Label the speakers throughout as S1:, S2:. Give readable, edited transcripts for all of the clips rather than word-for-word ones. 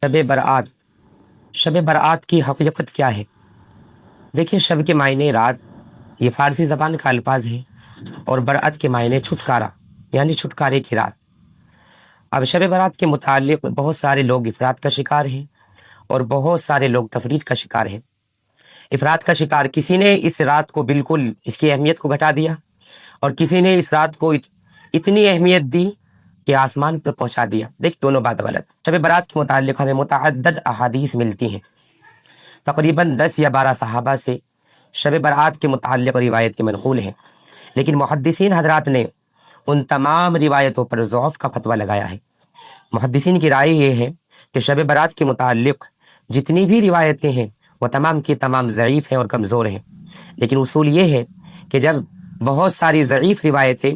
S1: شب برات، شب برات کی حقیقت کیا ہے؟ دیکھیں، شب کے معنی رات، یہ فارسی زبان کا الفاظ ہے، اور برات کے معنی چھٹکارا، یعنی چھٹکارے کی رات۔ اب شب برات کے متعلق بہت سارے لوگ افراد کا شکار ہیں اور بہت سارے لوگ تفرید کا شکار ہیں۔ افراد کا شکار، کسی نے اس رات کو بالکل اس کی اہمیت کو گھٹا دیا، اور کسی نے اس رات کو اتنی اہمیت دی کہ آسمان پر پہنچا دیا۔ دیکھ، دونوں بات غلط۔ شب برات کے متعلق ہمیں متعدد احادیث ملتی ہیں، تقریباً 10 یا 12 صحابہ سے شب برات کے متعلق روایت کے منقول ہیں، لیکن محدثین حضرات نے ان تمام روایتوں پر ضعف کا فتویٰ لگایا ہے۔ محدثین کی رائے یہ ہے کہ شب برات کے متعلق جتنی بھی روایتیں ہیں وہ تمام کی تمام ضعیف ہیں اور کمزور ہیں، لیکن اصول یہ ہے کہ جب بہت ساری ضعیف روایتیں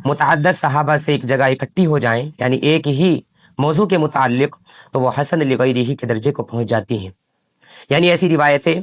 S1: متعدد صحابہ سے ایک جگہ اکٹھی ہو جائیں، یعنی ایک ہی موضوع کے متعلق، تو وہ حسن لغیرہ کے درجے کو پہنچ جاتی ہیں، یعنی ایسی روایتیں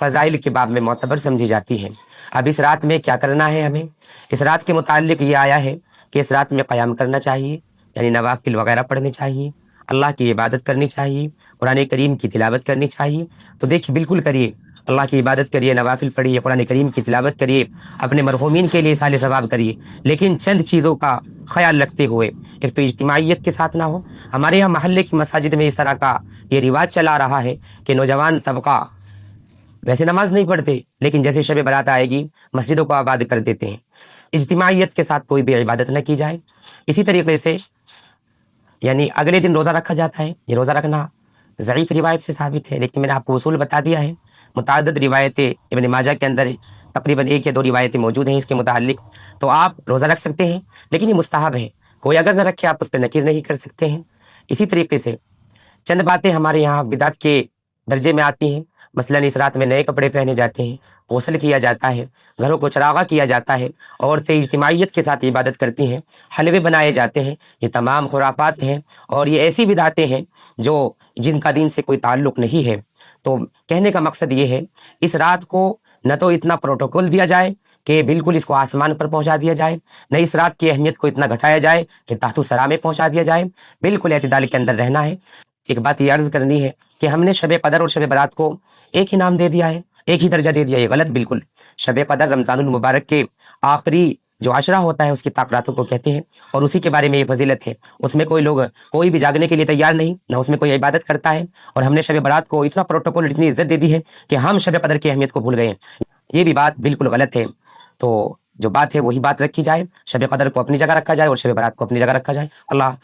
S1: فضائل کے باب میں معتبر سمجھی جاتی ہیں۔ اب اس رات میں کیا کرنا ہے ہمیں؟ اس رات کے متعلق یہ آیا ہے کہ اس رات میں قیام کرنا چاہیے، یعنی نوافل وغیرہ پڑھنے چاہیے، اللہ کی عبادت کرنی چاہیے، قرآن کریم کی تلاوت کرنی چاہیے۔ تو دیکھیے، بالکل کریے، اللہ کی عبادت کریے، نوافل پڑھیے، قرآن کریم کی تلاوت کریے، اپنے مرحومین کے لیے اصال ثواب کریے، لیکن چند چیزوں کا خیال رکھتے ہوئے۔ ایک تو اجتماعیت کے ساتھ نہ ہو۔ ہمارے یہاں محلے کی مساجد میں اس طرح کا یہ رواج چلا رہا ہے کہ نوجوان طبقہ ویسے نماز نہیں پڑھتے، لیکن جیسے شب برات آئے گی مسجدوں کو آباد کر دیتے ہیں۔ اجتماعیت کے ساتھ کوئی بھی عبادت نہ کی جائے۔ اسی طریقے سے یعنی اگلے دن روزہ رکھا جاتا ہے، یہ روزہ رکھنا ضعیف روایت سے ثابت ہے، لیکن میں نے آپ کو اصول بتا دیا ہے۔ متعدد روایتیں ابن ماجہ کے اندر تقریباً 1 یا 2 روایتیں موجود ہیں اس کے متعلق، تو آپ روزہ رکھ سکتے ہیں، لیکن یہ مستحب ہے۔ کوئی اگر نہ رکھے، آپ اس پہ نکیر نہیں کر سکتے ہیں۔ اسی طریقے سے چند باتیں ہمارے یہاں بدعت کے درجے میں آتی ہیں، مثلاً اس رات میں نئے کپڑے پہنے جاتے ہیں، غسل کیا جاتا ہے، گھروں کو چراغاں کیا جاتا ہے، عورتیں اجتماعیت کے ساتھ عبادت کرتی ہیں، حلوے بنائے جاتے ہیں۔ یہ تمام خرافات ہیں، اور یہ ایسی بدعتیں ہیں جو جن کا دین سے کوئی تعلق نہیں ہے۔ تو کہنے کا مقصد یہ ہے، اس رات کو نہ تو اتنا پروٹوکول دیا جائے کہ بالکل اس کو آسمان پر پہنچا دیا جائے، نہ اس رات کی اہمیت کو اتنا گھٹایا جائے کہ تحت الثری میں پہنچا دیا جائے۔ بالکل اعتدال کے اندر رہنا ہے۔ ایک بات یہ عرض کرنی ہے کہ ہم نے شب قدر اور شب برات کو ایک ہی نام دے دیا ہے، ایک ہی درجہ دے دیا ہے، یہ غلط بالکل۔ شب قدر رمضان المبارک کے آخری جو عشرہ ہوتا ہے اس کی طاقتوں کو کہتے ہیں، اور اسی کے بارے میں یہ فضیلت ہے۔ اس میں کوئی بھی جاگنے کے لیے تیار نہیں، نہ اس میں کوئی عبادت کرتا ہے، اور ہم نے شب برات کو اتنا پروٹوکول، اتنی عزت دے دی ہے کہ ہم شب قدر کی اہمیت کو بھول گئے ہیں۔ یہ بھی بات بالکل غلط ہے۔ تو جو بات ہے وہی بات رکھی جائے، شب قدر کو اپنی جگہ رکھا جائے اور شب برات کو اپنی جگہ رکھا جائے۔ اللہ